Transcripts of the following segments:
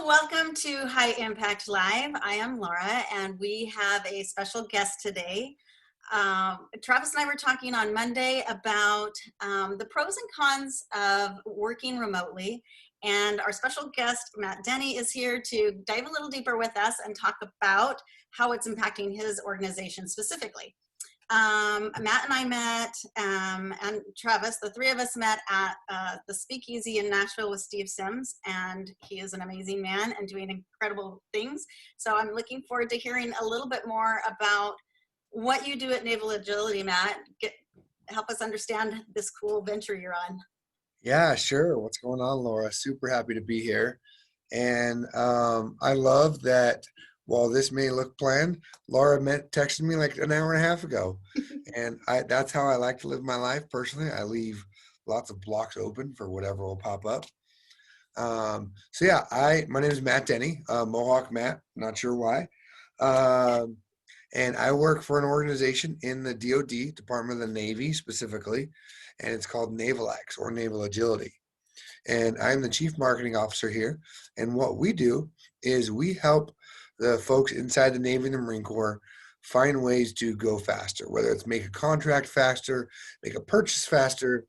Welcome to High Impact Live. I am Laura, and we have a special guest today. Travis and I were talking on Monday about the pros and cons of working remotely, and our special guest, Matt Denny, is here to dive a little deeper with us and talk about how it's impacting his organization specifically. Matt and I met, and Travis, the three of us met at the Speakeasy in Nashville with Steve Sims, and he is an amazing man and doing incredible things. So I'm looking forward to hearing a little bit more about what you do at Naval Agility, Matt. Help us understand this cool venture you're on. Yeah, sure. What's going on, Laura? Super happy to be here. And I love that while this may look planned, Laura texted me like an hour and a half ago. And that's how I like to live my life personally. I leave lots of blocks open for whatever will pop up. So yeah, my name is Matt Denny, Mohawk Matt, not sure why. Um, and I work for an organization in the DoD, Department of the Navy specifically, and it's called NavalX, or Naval Agility. And I'm the Chief Marketing Officer here. And what we do is we help the folks inside the Navy and the Marine Corps find ways to go faster, whether it's make a contract faster, make a purchase faster,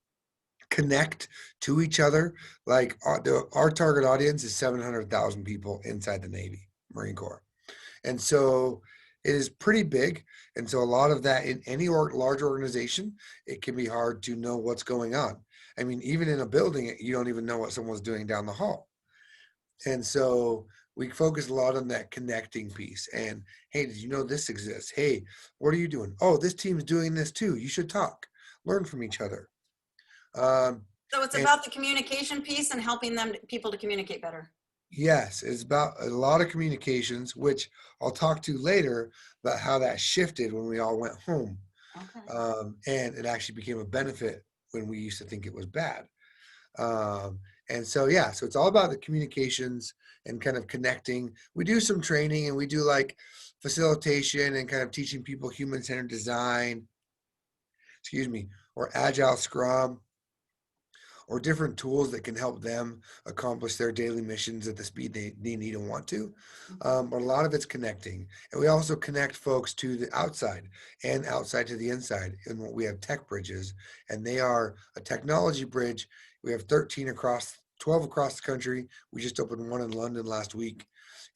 connect to each other. Like our target audience is 700,000 people inside the Navy, Marine Corps. And so it is pretty big. And so a lot of that in any large organization, it can be hard to know what's going on. I mean, even in a building, you don't even know what someone's doing down the hall. And so we focus a lot on that connecting piece. And hey, did you know this exists? Hey, what are you doing? Oh, this team's doing this too. You should talk, learn from each other. So it's about the communication piece and helping people to communicate better. Yes, it's about a lot of communications, which I'll talk to later about how that shifted when we all went home. Okay. And it actually became a benefit when we used to think it was bad. And so, yeah, so it's all about the communications and kind of connecting. We do some training and we do like facilitation and kind of teaching people human-centered design, or agile scrum, or different tools that can help them accomplish their daily missions at the speed they need and want to. But a lot of it's connecting. And we also connect folks to the outside and outside to the inside. And we have tech bridges, and they are a technology bridge. We have 12 across the country. We just opened one in London last week.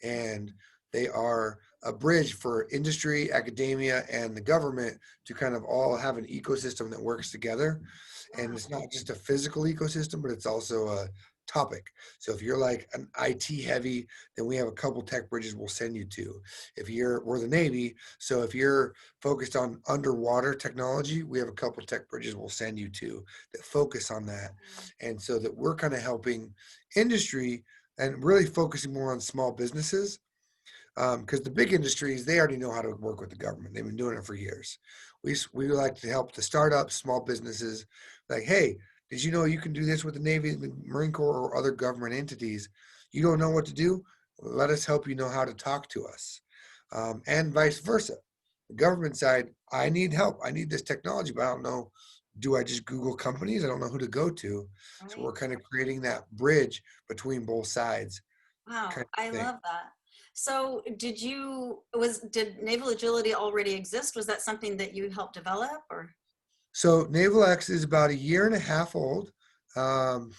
And they are a bridge for industry, academia, and the government to kind of all have an ecosystem that works together. And it's not just a physical ecosystem, but it's also a topic. So if you're like an IT heavy, then we have a couple tech bridges we'll send you to. We're the Navy, so if you're focused on underwater technology, we have a couple tech bridges we'll send you to that focus on that. And so that we're kind of helping industry and really focusing more on small businesses. Because the big industries, they already know how to work with the government. They've been doing it for years. We like to help the startups, small businesses, like, hey, did you know you can do this with the Navy, the Marine Corps, or other government entities? You don't know what to do? Let us help you know how to talk to us. And vice versa. The government side, I need help. I need this technology, but I don't know. Do I just Google companies? I don't know who to go to. Right. So we're kind of creating that bridge between both sides. Wow, Kind I of thing. love that. So did Naval Agility already exist? Was that something that you helped develop, or? So Naval X is about a year and a half old. Um,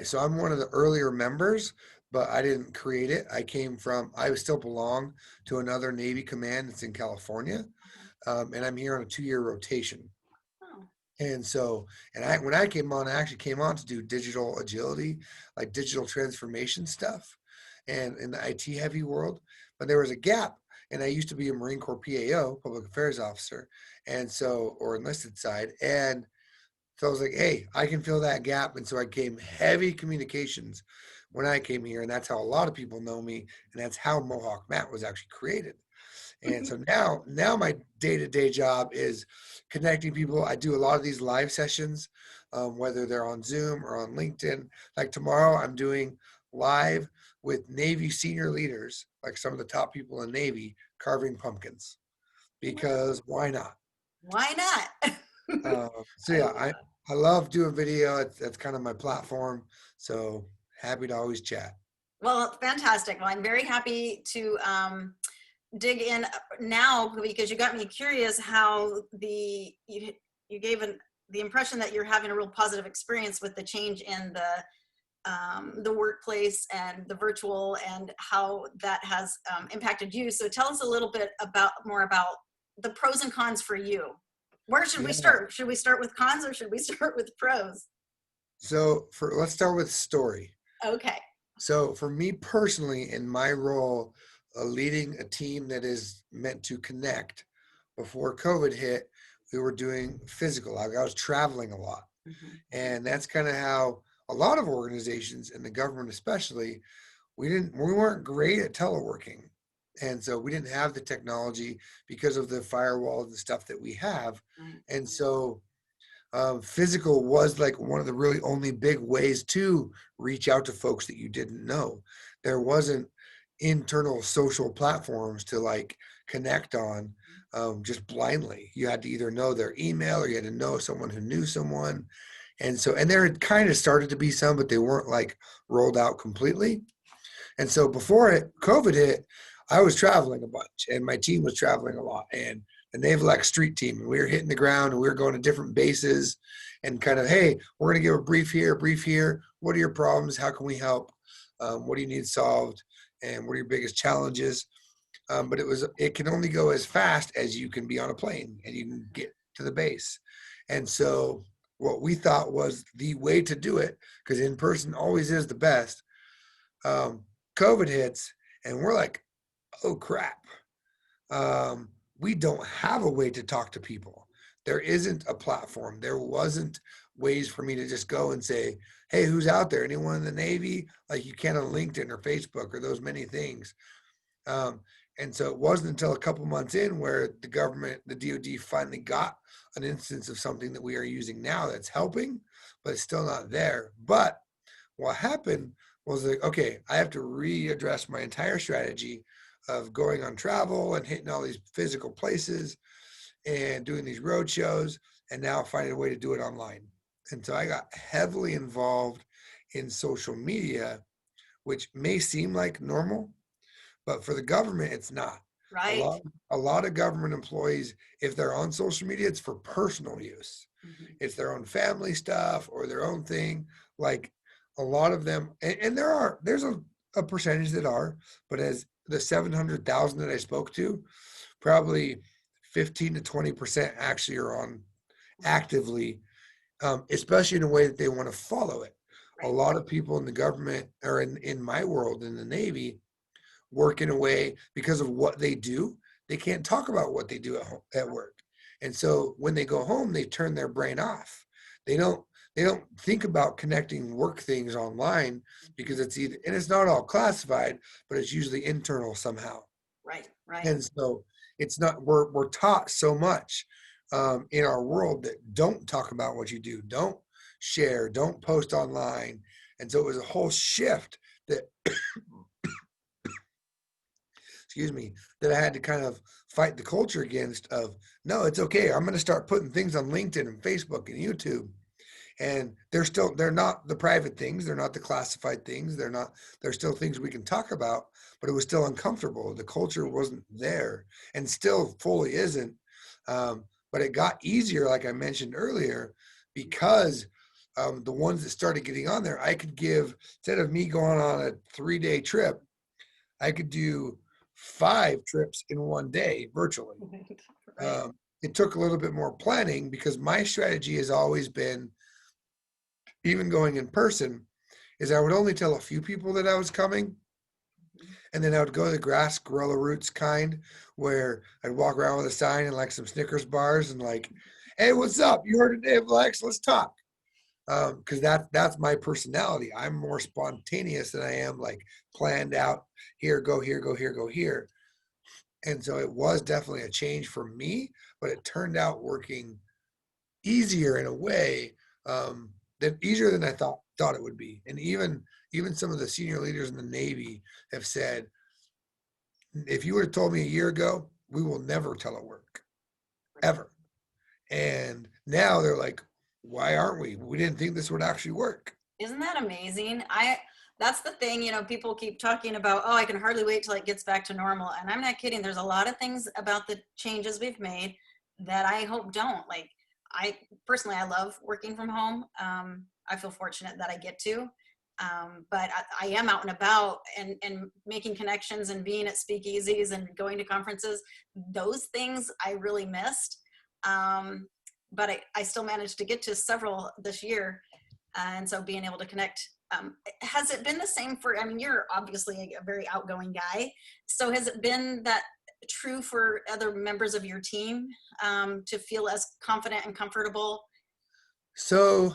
so I'm one of the earlier members, but I didn't create it. I still belong to another Navy command that's in California, and I'm here on a 2-year rotation. Oh, And so, when I came on, I actually came on to do digital agility, like digital transformation stuff, and in the IT heavy world. But there was a gap, and I used to be a Marine Corps PAO, public affairs officer, and so or enlisted side, and so I was like, hey, I can fill that gap. And so I came heavy communications when I came here. And that's how a lot of people know me. And that's how Mohawk Matt was actually created. And so now my day-to-day job is connecting people. I do a lot of these live sessions, whether they're on Zoom or on LinkedIn. Like tomorrow, I'm doing live with Navy senior leaders, like some of the top people in Navy, carving pumpkins. Because why not? why not? So I yeah, love I love doing video. That's kind of my platform. So happy to always chat. Well, fantastic. Well, I'm very happy to dig in now because you got me curious how you gave the impression that you're having a real positive experience with the change in the workplace and the virtual and how that has impacted you. So tell us a little bit more about the pros and cons for you. Where should we Yeah. start? Should we start with cons or should we start with pros? So let's start with story. Okay. So for me personally, in my role, leading a team that is meant to connect, before COVID hit, we were doing physical. Like I was traveling a lot. Mhm. And that's kind of how a lot of organizations and the government especially, we weren't great at teleworking. And so we didn't have the technology because of the firewalls and stuff that we have. Right. And so physical was like one of the really only big ways to reach out to folks that you didn't know. There wasn't internal social platforms to like connect on just blindly. You had to either know their email or you had to know someone who knew someone. And so, and there had kind of started to be some, but they weren't like rolled out completely. And so before COVID hit, I was traveling a bunch and my team was traveling a lot. And the Naval X Street team, and we were hitting the ground and we were going to different bases and kind of, hey, we're going to give a brief here, a brief here. What are your problems? How can we help? What do you need solved? And what are your biggest challenges? But it can only go as fast as you can be on a plane and you can get to the base. And so what we thought was the way to do it, because in person always is the best, um, COVID hits, and we're like, oh crap, we don't have a way to talk to people. There isn't a platform. There wasn't ways for me to just go and say, hey, who's out there? Anyone in the Navy? Like you can on LinkedIn or Facebook or those many things. Um, and so it wasn't until a couple months in where the government, the DoD finally got an instance of something that we are using now that's helping, but it's still not there. But what happened was like, okay, I have to readdress my entire strategy of going on travel and hitting all these physical places and doing these road shows and now finding a way to do it online. And so I got heavily involved in social media, which may seem like normal, but for the government, it's not. A Right. lot, a lot of government employees, if they're on social media, it's for personal use. Mhm. It's their own family stuff or their own thing. Like a lot of them, and there's a percentage that are, but as the 700,000 that I spoke to, probably 15 to 20% actually are on actively, especially in a way that they want to follow it. A Right. lot of people in the government or in my world in the Navy work in a way because of what they do. They can't talk about what they do at home, at work. And so when they go home, they turn their brain off. They don't they don't think about connecting work things online because it's either and it's not all classified, but it's usually internal somehow. Right. Right. And so it's not we're taught so much in our world that don't talk about what you do, don't share, don't post online. And so it was a whole shift that excuse me, that I had to kind of fight the culture against of, no, it's okay. I'm going to start putting things on LinkedIn and Facebook and YouTube. And they're not the private things. They're not the classified things. They're still things we can talk about, but it was still uncomfortable. The culture wasn't there and still fully isn't. But it got easier, like I mentioned earlier, because the ones that started getting on there, I could give, instead of me going on a 3-day trip, I could do 5 trips in one day virtually. Right. Right. It took a little bit more planning because my strategy has always been, even going in person, is I would only tell a few people that I was coming. And then I would go to the grass guerrilla roots kind, where I'd walk around with a sign and like some Snickers bars and like, hey, what's up? You heard of Dave Lex? Let's talk. Because that's my personality. I'm more spontaneous than I am like planned out. Here, go here, go here, go here. And so it was definitely a change for me, but it turned out working easier in a way, than easier than I thought it would be. And even some of the senior leaders in the Navy have said, if you would have told me a year ago, we will never telework ever. And now they're like, why aren't we? We didn't think this would actually work. Isn't that amazing? That's the thing, people keep talking about, oh, I can hardly wait till it gets back to normal. And I'm not kidding. There's a lot of things about the changes we've made that I hope don't. Like, I personally, I love working from home. I feel fortunate that I get to. But I am out and about and making connections and being at speakeasies and going to conferences. Those things I really missed. But I still managed to get to several this year. And so being able to connect, has it been the same for, I mean, you're obviously a very outgoing guy. So has it been that true for other members of your team, to feel as confident and comfortable? So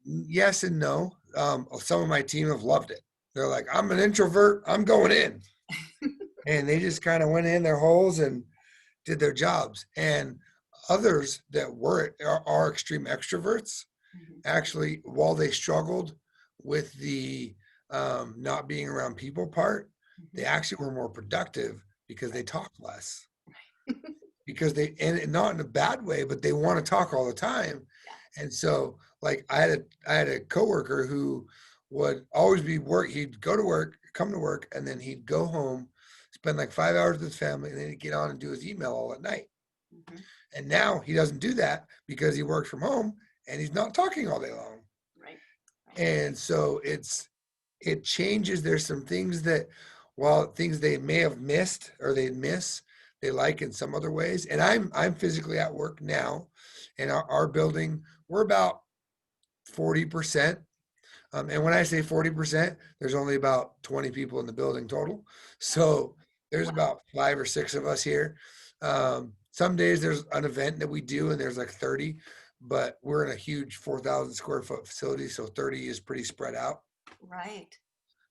yes and no. Some of my team have loved it. They're like, I'm an introvert, I'm going in. And they just kind of went in their holes and did their jobs. And others that are extreme extroverts, Mhm. actually, while they struggled with the not being around people part, they Mhm. actually were more productive because they Right. talked less. Because and not in a bad way, but they want to talk all the time. Yeah. And so, like, I had a coworker who would always be work. He'd go to work, come to work, and then he'd go home, spend like 5 hours with his family, and then he'd get on and do his email all at night. Mhm. And now he doesn't do that because he works from home and he's not talking all day long. Right. Right. And so it changes. There's some things that, while things they may have missed or they'd miss, they like in some other ways. And I'm physically at work now, and our building, we're about 40%. And when I say 40%, there's only about 20 people in the building total. So there's Wow. about 5 or 6 of us here. Some days there's an event that we do and there's like 30, but we're in a huge 4,000 square foot facility. So 30 is pretty spread out. Right.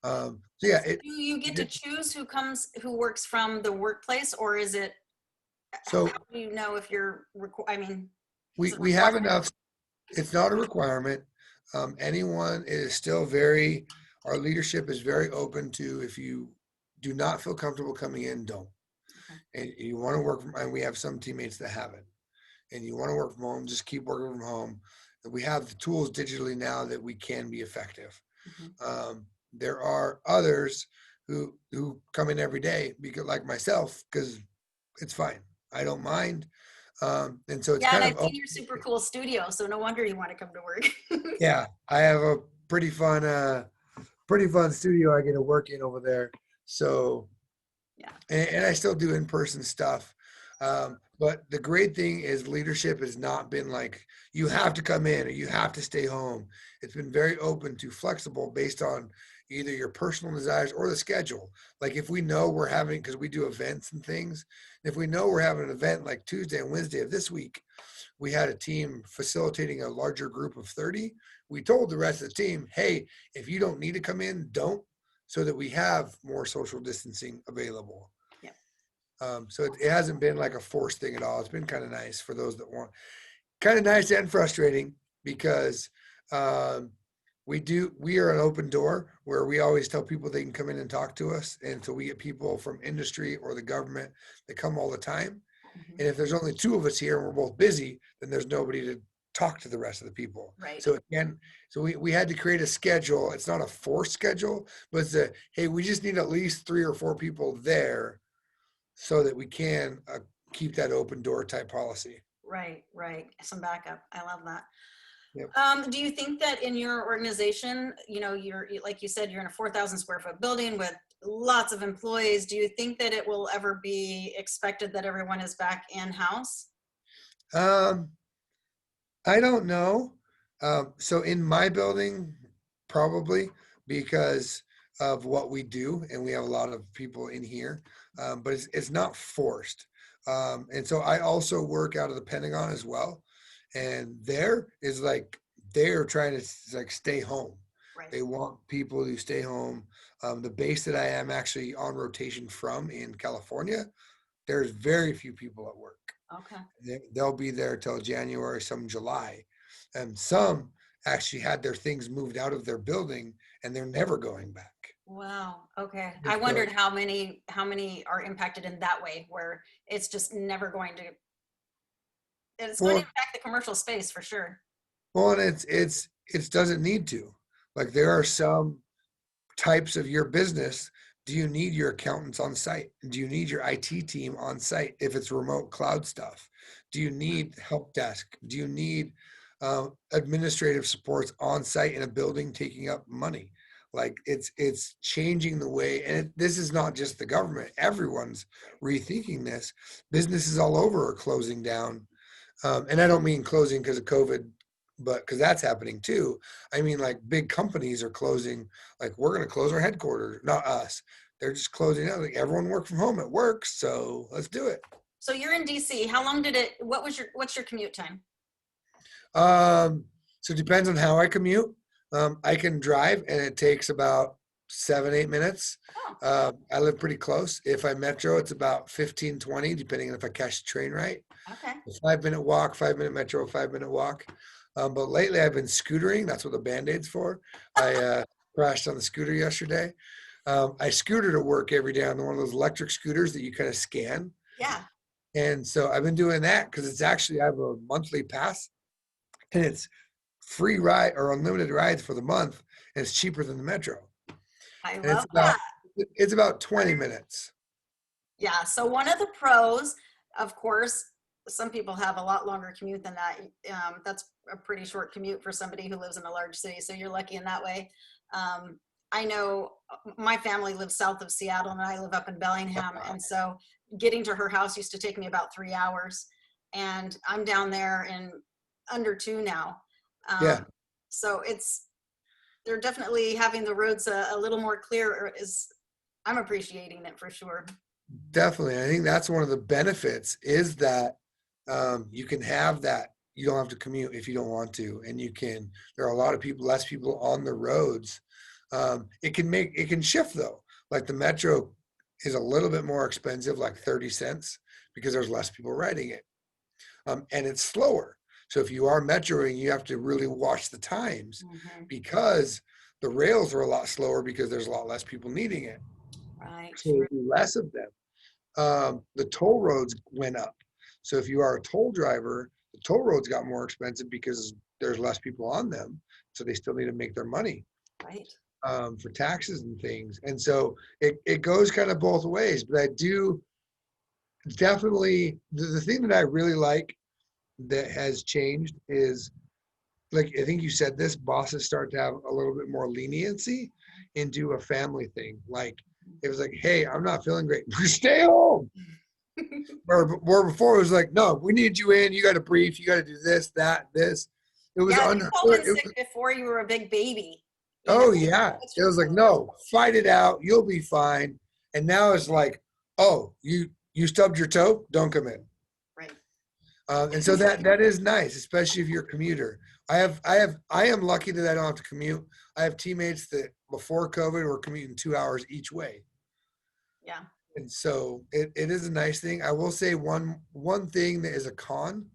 So yeah, So do you get to it choose who works from the workplace, or is it, how so do you know if you're, I mean, is we it we have required? enough. It's not a requirement. Anyone is still very. Our leadership is very open to, if you do not feel comfortable coming in, don't. Okay. And you want to work from, and we have some teammates that have it, and you want to work from home, just keep working from home. We have the tools digitally now that we can be effective. Mhm. There are others who come in every day, because, like myself, because it's fine, I don't mind. And so it's Yeah, and kind I've of, seen your super cool studio, so no wonder you want to come to work. yeah, I have a pretty fun studio I get to work in over there. So, Yeah. and I still do in-person stuff. But the great thing is leadership has not been like, you have to come in or you have to stay home. It's been very open to flexible based on either your personal desires or the schedule. Like, if we know we're having, because we do events and things, if we know we're having an event like Tuesday and Wednesday of this week, we had a team facilitating a larger group of 30. We told the rest of the team, hey, if you don't need to come in, don't, so that we have more social distancing available. Yeah. So it hasn't been like a forced thing at all. It's been kind of nice for those that want. Kind of nice and frustrating, because um, we are an open door where we always tell people they can come in and talk to us. And so we get people from industry or the government that come all the time. Mhm. And if there's only 2 of us here and we're both busy, then there's nobody to talk to the rest of the people. Right. So again, so we had to create a schedule. It's not a forced schedule, but it's a, hey, we just need at least 3 or 4 people there so that we can keep that open door type policy. Right. Right. Some backup. I love that. Yep. Do you think that in your organization, you're, like you said, you're in a 4,000 square foot building with lots of employees. Do you think that it will ever be expected that everyone is back in house? Um, I don't know. So in my building, probably, because of what we do, and we have a lot of people in here, but it's not forced. And so I also work out of the Pentagon as well, and there is like, they're trying to like stay home. Right. They want people to stay home. The base that I am actually on rotation from in California, there's very few people at work. Okay. They'll be there till January, some July. And some actually had their things moved out of their building and they're never going back. Wow. Okay. And I so, wondered how many are impacted in that way, where it's just never going to, it's going to well, impact the commercial space for sure. and it doesn't need to. Like, there are some types of your business, do you need your accountants on site? Do you need your IT team on site if it's remote cloud stuff? Do you need help desk? Do you need administrative supports on site in a building taking up money? Like it's changing the way, and this is not just the government. Everyone's rethinking this. Businesses all over are closing down, and I don't mean closing because of COVID, but because that's happening too. I mean, like big companies are closing. Like we're going to close our headquarters, not us. They're just closing out. Like everyone work from home. It works, so let's do it. So you're in DC. How long did it, what's your commute time? So it depends on how I commute. I can drive, and it takes about 7, 8 minutes. Oh, I live pretty close. If I metro, it's about 15, 20, depending on if I catch the train right. okay. A 5 minute walk, 5 minute metro, 5 minute walk. But lately I've been scootering. That's what the Band-Aid's for. I crashed on the scooter yesterday. I scooter to work every day on one of those electric scooters that you kind of scan. Yeah. And so I've been doing that because it's actually, I have a monthly pass, and it's free ride or unlimited rides for the month. And it's cheaper than the metro. I And love that. it's about 20 minutes. Yeah. So one of the pros, of course, some people have a lot longer commute than that. That's a pretty short commute for somebody who lives in a large city. So you're lucky in that way. I know my family lives south of Seattle and I live up in Bellingham. And so getting to her house used to take me about 3 hours. And I'm down there in under 2 now. Yeah. So they're definitely having the roads a little more clear. I'm appreciating it for sure. Definitely. I think that's one of the benefits is that you can have that. You don't have to commute if you don't want to. And there are a lot of people, less people on the roads. It can shift though. Like the metro is a little bit more expensive, like 30 cents because there's less people riding it. And it's slower. So if you are metroing, you have to really watch the times Mm-hmm. because the rails are a lot slower because there's a lot less people needing it. Right. So there'll be less of them. The toll roads went up. So if you are a toll driver, the toll roads got more expensive because there's less people on them. So they still need to make their money Right. for taxes and things. And so it goes kind of both ways. But I do definitely, the thing that I really like that has changed is, like, I think you said this, bosses start to have a little bit more leniency and do a family thing. Like, it was like, hey, I'm not feeling great. Stay home. Or before it was like, no, we need you in. You got to brief. You got to do this, that, this. It was Yeah, you unheard. called in sick before you were a big baby. You know, Oh yeah. that's It was like, true. no, fight it out. You'll be fine. And now it's like, oh, you stubbed your toe. Don't come in. Right. And so that is nice, especially if you're a commuter. I am lucky that I don't have to commute. I have teammates that before COVID were commuting 2 hours each way. Yeah. And so it is a nice thing. I will say one thing that is a con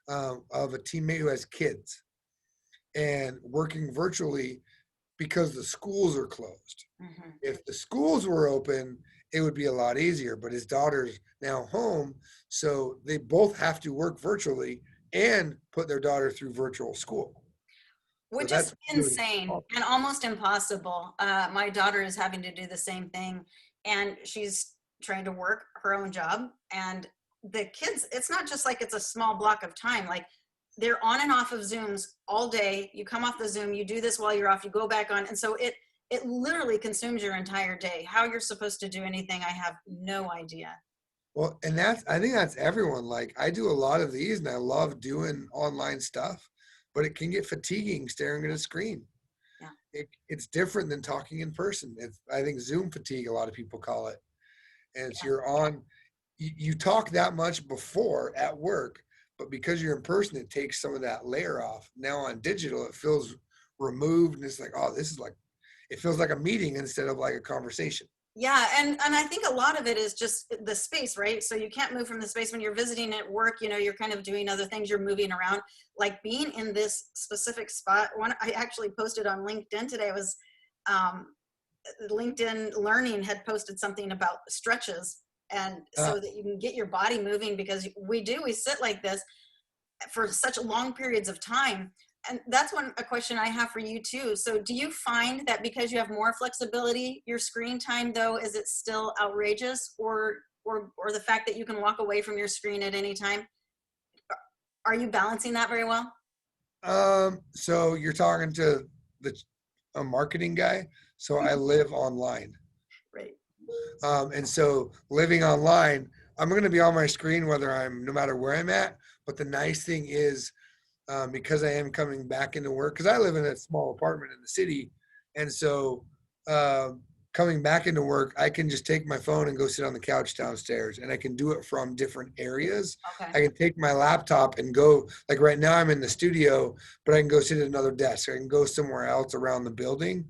of a teammate who has kids and working virtually because the schools are closed. Mm-hmm. If the schools were open, it would be a lot easier. But his daughter's now home, so they both have to work virtually and put their daughter through virtual school. So Which is that's really insane tough. and almost impossible. My daughter is having to do the same thing, and she's trying to work her own job. And the kids, it's not just like it's a small block of time. Like they're on and off of Zooms all day. You come off the Zoom, you do this while you're off, you go back on, and so it literally consumes your entire day. How you're supposed to do anything, I have no idea. Well, and I think that's everyone. Like I do a lot of these and I love doing online stuff, but it can get fatiguing staring at a screen. Yeah. It's different than talking in person. I think Zoom fatigue, a lot of people call it. And it's Yeah. you talk that much before at work, but because you're in person, it takes some of that layer off. Now on digital, it feels removed and it's like, oh, it feels like a meeting instead of like a conversation. Yeah, and I think a lot of it is just the space, right? So you can't move from the space when you're visiting at work. You know, you're kind of doing other things. You're moving around. Like being in this specific spot. One I actually posted on LinkedIn today was um, LinkedIn Learning had posted something about stretches, and Uh, so that you can get your body moving because we sit like this for such long periods of time. and that's a question I have for you too. So do you find that because you have more flexibility, your screen time though, is it still outrageous, or the fact that you can walk away from your screen at any time? Are you balancing that very well? So you're talking to the a marketing guy. So I live online. Right. And so living online, I'm going to be on my screen whether I'm no matter where I'm at. But the nice thing is, because I am coming back into work, because I live in a small apartment in the city, and so coming back into work, I can just take my phone and go sit on the couch downstairs, and I can do it from different areas. Okay. I can take my laptop and go, like right now I'm in the studio, but I can go sit at another desk. I can go somewhere else around the building,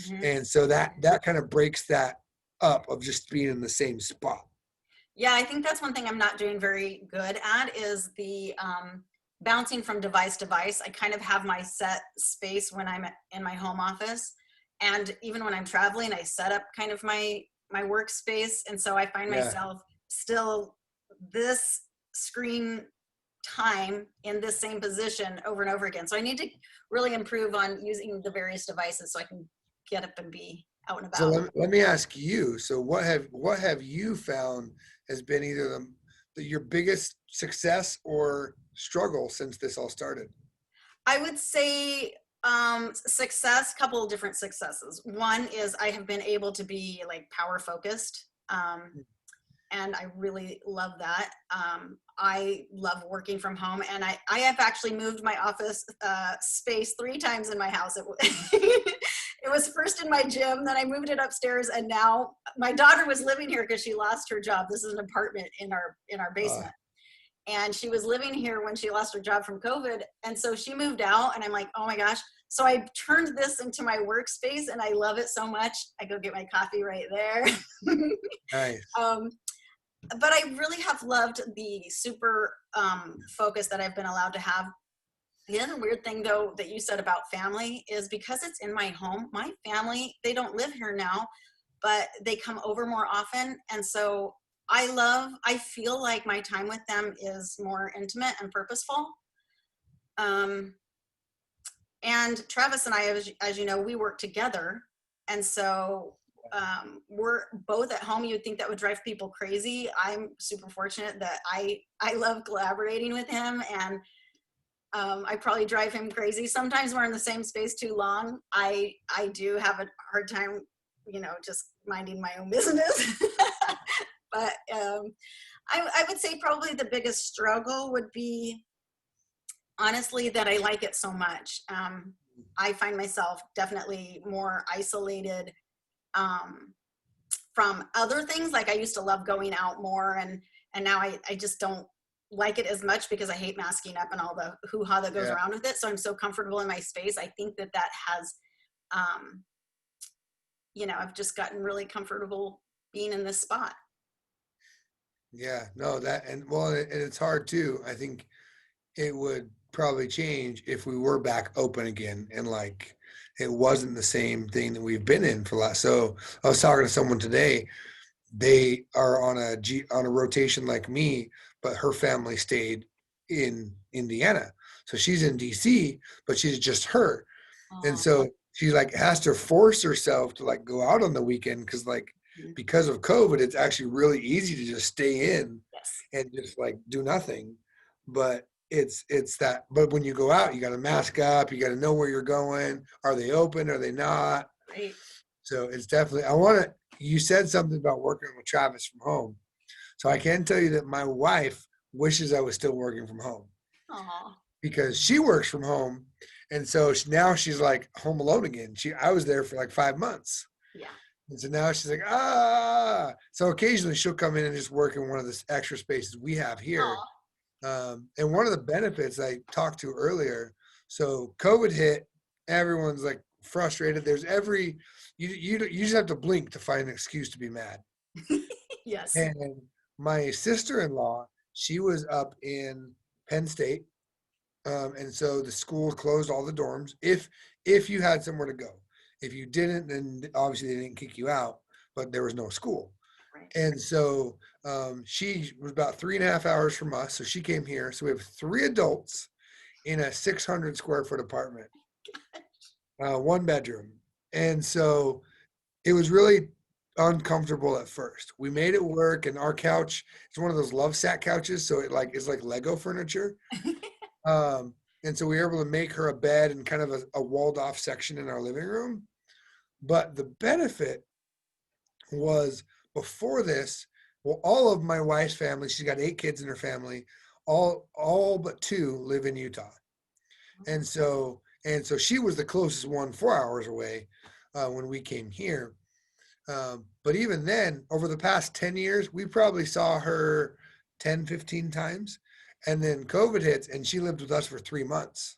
Hmm. and so that kind of breaks that up of just being in the same spot. Yeah, I think that's one thing I'm not doing very good at is the bouncing from device to device. I kind of have my set space when I'm in my home office, and even when I'm traveling, I set up kind of my workspace, and so I find Yeah. myself still this screen time in this same position over and over again. So I need to really improve on using the various devices so I can get up and be out and So about. let me ask you. So what have you found has been either your biggest success or struggle since this all started? I would say success, couple of different successes. One is I have been able to be like power focused. And I really love that. I love working from home, and I have actually moved my office space 3 times in my house. It was first in my gym, then I moved it upstairs, and now my daughter was living here because she lost her job. This is an apartment in our Uh, basement, and she was living here when she lost her job from COVID, and so she moved out, and I'm like, oh my gosh. So I turned this into my workspace, and I love it so much. I go get my coffee right there. nice. um, but I really have loved the super focus that I've been allowed to have. The other weird thing though that you said about family is because it's in my home, my family, they don't live here now, but they come over more often. And so I feel like my time with them is more intimate and purposeful. Um, and Travis and I, as you know, we work together. And so we're both at home. You'd think that would drive people crazy. I'm super fortunate that I love collaborating with him, and I probably drive him crazy. Sometimes we're in the same space too long. I do have a hard time, just minding my own business. But I would say probably the biggest struggle would be honestly that I like it so much. I find myself definitely more isolated from other things. Like I used to love going out more, and now I just don't like it as much because I hate masking up and all the hoo-ha that goes Yeah. around with it. So I'm so comfortable in my space. I think that has, um, I've just gotten really comfortable being in this spot. Yeah. No, that and well, and it's hard too. I think it would probably change if we were back open again and like it wasn't the same thing that we've been in for last. So I was talking to someone today. They are on a rotation like me, but her family stayed in Indiana. So she's in DC, but she's just her. And Oh, so she like has to force herself to like go out on the weekend because of COVID, it's actually really easy to just stay in yes. and just like do nothing. But it's that but when you go out, you gotta mask up, you gotta know where you're going. Are they open? Are they not? Right. So it's definitely I wanna you said something about working with Travis from home. So I can tell you that my wife wishes I was still working from home Oh, because she works from home. And so now she's like home alone again. I was there for like 5 months. yeah. And so now she's like, ah. So occasionally she'll come in and just work in one of the extra spaces we have here. Oh, And one of the benefits I talked to earlier, so COVID hit, everyone's like frustrated. You just have to blink to find an excuse to be mad. yes. And my sister-in-law, she was up in Penn State, and so the school closed all the dorms if you had somewhere to go. If you didn't, then obviously they didn't kick you out, but there was no school. Right. And so she was about 3.5 hours from us. So she came here. So we have 3 adults in a 600 square foot apartment, 1 bedroom. And so it was really uncomfortable at first. We made it work, and our couch is one of those love sack couches, so it like is like Lego furniture. Um, and so we were able to make her a bed and kind of a walled off section in our living room. But the benefit was before this, well, all of my wife's family, she's got 8 kids in her family, all but 2 live in Utah. And so she was the closest one 4 hours away when we came here. But even then, over the past 10 years, we probably saw her 10, 15 times. And then COVID hits and she lived with us for 3 months.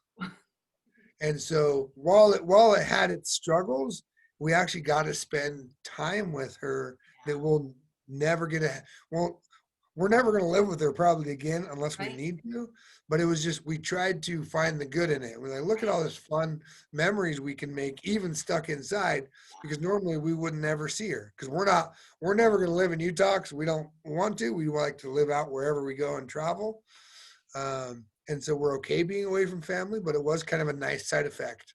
And so while it had its struggles, we actually got to spend time with her that we'll never get a well, we're never going to live with her probably again unless we Right, need to. But it was just we tried to find the good in it. We're like, look at all this fun memories we can make, even stuck inside, because normally we would never see her because we're never going to live in Utah because we don't want to. We like to live out wherever we go and travel. And so we're okay being away from family, but it was kind of a nice side effect.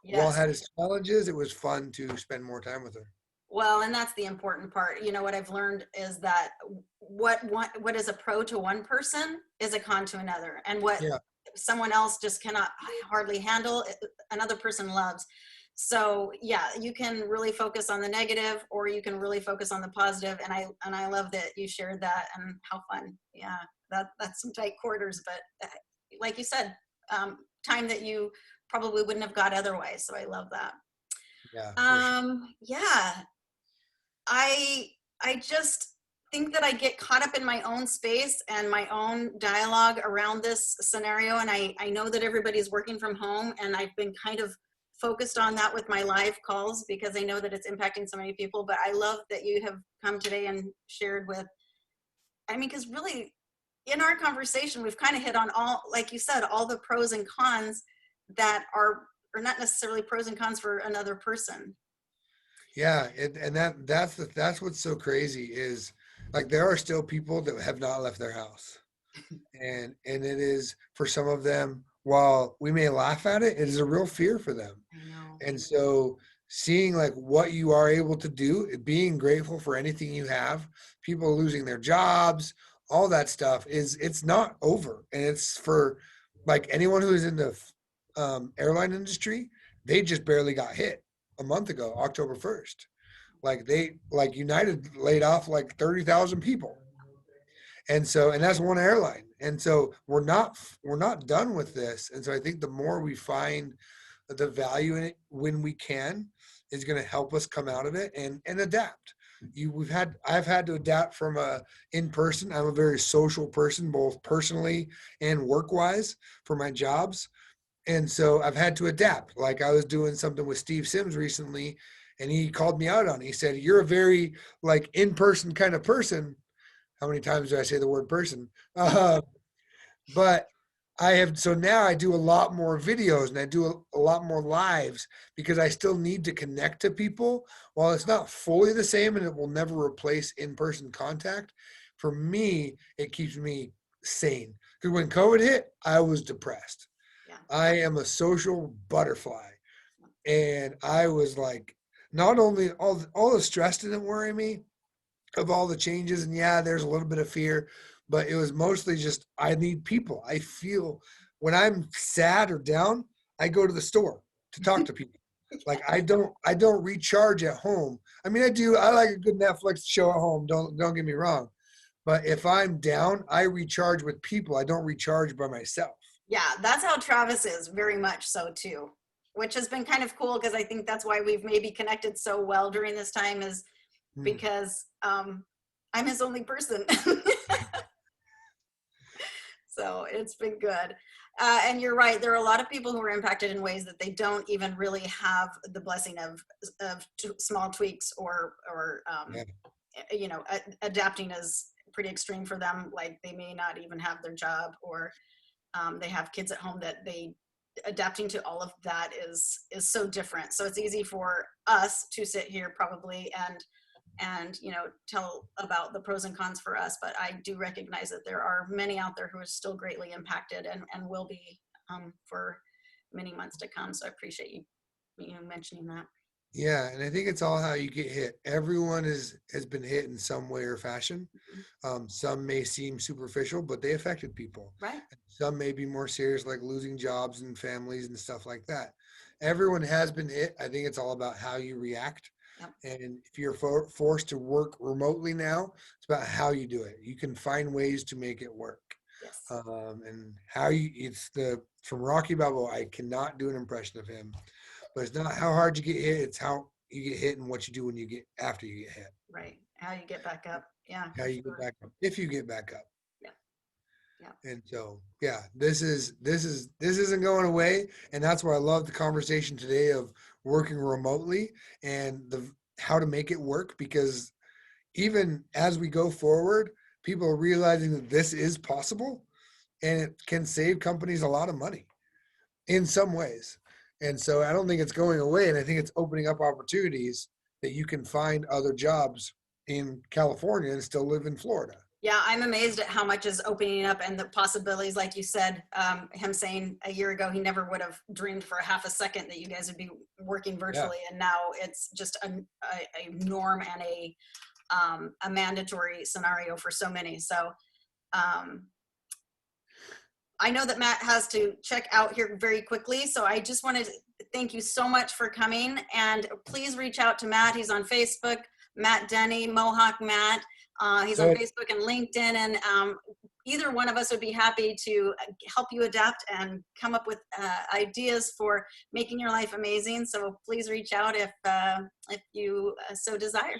While it yes. had its challenges, it was fun to spend more time with her. Well, and that's the important part. You know, what I've learned is that what is a pro to one person is a con to another, and what Yeah, someone else just cannot hardly handle, another person loves. So yeah, you can really focus on the negative, or you can really focus on the positive. And I love that you shared that, and how fun. Yeah, that's some tight quarters, but like you said, time that you probably wouldn't have got otherwise. So I love that. yeah, for sure. Yeah, I I just think that I get caught up in my own space and my own dialogue around this scenario. And I know that everybody's working from home, and I've been kind of focused on that with my live calls because I know that it's impacting so many people. But I love that you have come today and shared with, I mean, because really in our conversation, we've kind of hit on all, like you said, all the pros and cons that are not necessarily pros and cons for another person. Yeah, and that's what's so crazy is like there are still people that have not left their house, and it is for some of them. While we may laugh at it, it is a real fear for them. I know. And so seeing like what you are able to do, being grateful for anything you have, people losing their jobs, all that stuff is it's not over. And it's for like anyone who is in the airline industry, they just barely got hit a month ago, October 1st. Like United laid off like 30,000 people. And that's one airline. And so we're not done with this. And so I think the more we find the value in it when we can is going to help us come out of it and adapt. I've had to adapt from a in person. I'm a very social person, both personally and work wise for my jobs. And so I've had to adapt. Like I was doing something with Steve Sims recently, and he called me out on it. He said, "You're a very like in person kind of person." How many times do I say the word person? But I have, so now I do a lot more videos and I do a lot more lives because I still need to connect to people. While it's not fully the same and it will never replace in-person contact, for me, it keeps me sane. Because when COVID hit, I was depressed. Yeah. I am a social butterfly. And I was like, not only all the stress didn't worry me, of all the changes. And yeah, there's a little bit of fear, but it was mostly just I need people. I feel when I'm sad or down, I go to the store to talk to people. Like I don't recharge at home. I mean, I do. I like a good Netflix show at home. Don't get me wrong. But if I'm down, I recharge with people. I don't recharge by myself. Yeah, that's how Travis is, very much so too, which has been kind of cool because I think that's why we've maybe connected so well during this time, is Hmm. because I'm his only person. So it's been good. And you're right. There are a lot of people who are impacted in ways that they don't even really have the blessing of small tweaks, or Yeah. adapting is pretty extreme for them. Like they may not even have their job, or they have kids at home that they adapting to all of that is so different. So it's easy for us to sit here probably and tell about the pros and cons for us, but I do recognize that there are many out there who are still greatly impacted and will be for many months to come. So I appreciate you mentioning that. Yeah, and I think it's all how you get hit. Everyone has been hit in some way or fashion. Some may seem superficial, but they affected people. Right. Some may be more serious, like losing jobs and families and stuff like that. Everyone has been hit. I think it's all about how you react. Yep. And if you're forced to work remotely now, it's about how you do it. You can find ways to make it work. Yes. And how you, it's the, from Rocky Balboa, I cannot do an impression of him, but it's not how hard you get hit, it's how you get hit and what you do when you get, after you get hit. Right. How you get back up. Yeah. How For you sure. get back up, if you get back up. Yeah. Yeah. And so, yeah, this isn't going away. And that's why I love the conversation today of working remotely and the, how to make it work, because even as we go forward, people are realizing that this is possible and it can save companies a lot of money in some ways. And so I don't think it's going away. And I think it's opening up opportunities that you can find other jobs in California and still live in Florida. Yeah, I'm amazed at how much is opening up and the possibilities. Like you said, him saying a year ago he never would have dreamed for a half a second that you guys would be working virtually, and now it's just a norm and a mandatory scenario for so many. So I know that Matt has to check out here very quickly, so I just wanted to thank you so much for coming, and please reach out to Matt. He's on Facebook, Matt Denny, Mohawk Matt. He's on Facebook and LinkedIn, and either one of us would be happy to help you adapt and come up with ideas for making your life amazing. So please reach out if you so desire.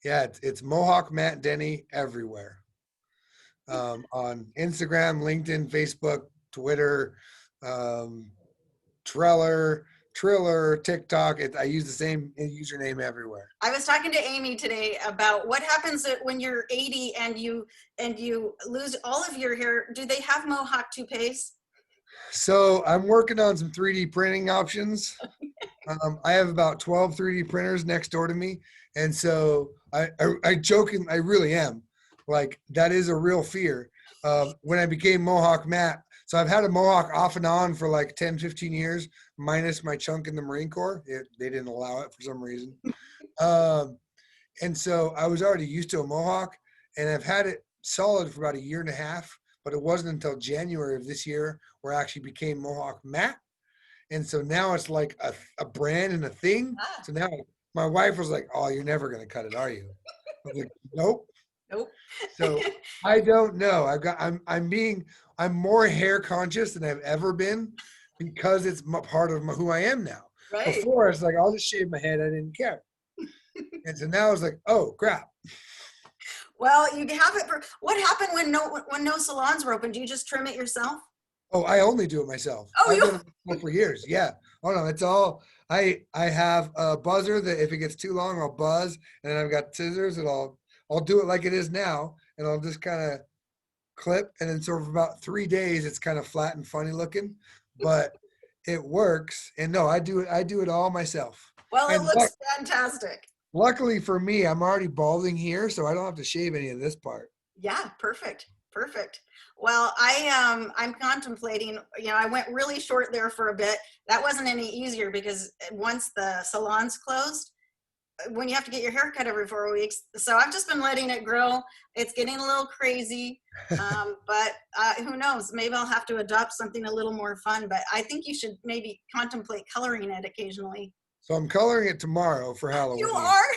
Yeah, it's Mohawk Matt Denny everywhere. On Instagram, LinkedIn, Facebook, Twitter, Triller, TikTok. I use the same username everywhere. I was talking to Amy today about what happens when you're 80 and you lose all of your hair. Do they have Mohawk toupees? So I'm working on some 3D printing options. I have about 12 3D printers next door to me. And so I joke, and I really am. Like, that is a real fear. When I became Mohawk Matt, so I've had a Mohawk off and on for like 10, 15 years, minus my chunk in the Marine Corps. They didn't allow it for some reason. And so I was already used to a Mohawk, and I've had it solid for about a year and a half, but it wasn't until January of this year where I actually became Mohawk Matt. And so now it's like a brand and a thing. So now my wife was like, "Oh, you're never going to cut it, are you?" I was like, "Nope." Nope. So I don't know. I'm more hair conscious than I've ever been, because it's part of who I am now. Right. Before, it's like, I'll just shave my head. I didn't care. And so now it's like, oh crap. Well, you have it. What happened when no salons were open? Do you just trim it yourself? Oh, I only do it myself. Oh, I've done it myself for years. Yeah. Oh no, it's all. I have a buzzer that if it gets too long, I'll buzz, and then I've got scissors, and I'll do it like it is now, and I'll just kind of clip, and then so for about 3 days, it's kind of flat and funny looking, but it works. And no, I do it all myself. Well, it And looks fantastic. Luckily for me, I'm already balding here, so I don't have to shave any of this part. Yeah, perfect. Well, I'm contemplating, I went really short there for a bit. That wasn't any easier because once the salons closed, when you have to get your hair cut every 4 weeks. So I've just been letting it grow. It's getting a little crazy, but who knows? Maybe I'll have to adopt something a little more fun, but I think you should maybe contemplate coloring it occasionally. So I'm coloring it tomorrow for Halloween. You are?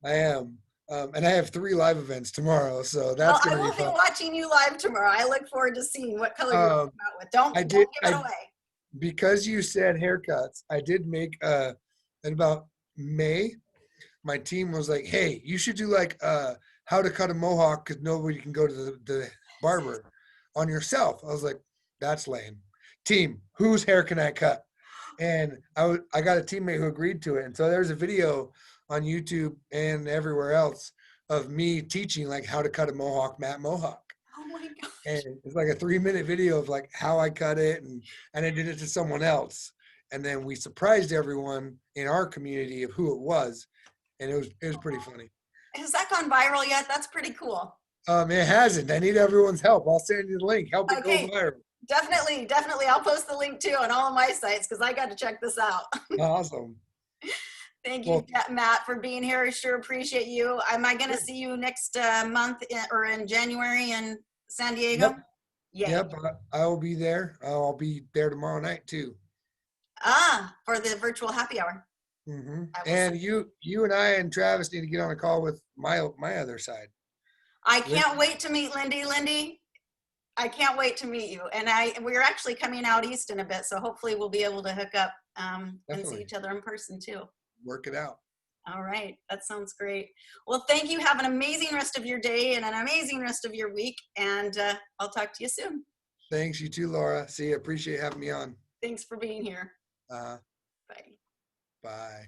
I am. And I have 3 live events tomorrow, so that's going to be fun. I will be watching you live tomorrow. I look forward to seeing what color you're coming out with. Don't give it away. Because you said haircuts, I did make in about May, my team was like, "Hey, you should do like how to cut a mohawk because nobody can go to the barber on yourself." I was like, "That's lame." Team, whose hair can I cut? And I got a teammate who agreed to it. And so there's a video on YouTube and everywhere else of me teaching like how to cut a Mohawk Matt Mohawk. Oh my gosh. And it's like a 3-minute video of like how I cut it, and I did it to someone else. And then we surprised everyone in our community of who it was. And it was pretty funny. Has that gone viral yet? That's pretty cool. It hasn't. I need everyone's help. I'll send you the link. Help it go viral. Definitely, definitely. I'll post the link too on all of my sites because I got to check this out. Awesome. Thank you, Well, Matt, for being here. I sure appreciate you. Am I going to sure. see you next month or in January in San Diego? Yep. Yay. Yep. I will be there. I'll be there tomorrow night too. For the virtual happy hour. I will. And you and I and Travis need to get on a call with my other side. I Lynn, can't wait to meet Lindy. Lindy, I can't wait to meet you. And we're actually coming out east in a bit, so hopefully we'll be able to hook up and see definitely each other in person too. work it out. All right, that sounds great. Well, thank you. Have an amazing rest of your day and an amazing rest of your week. And I'll talk to you soon. Thanks, you too, Laura. See you. Appreciate having me on. Thanks for being here. Uh, Bye. bye.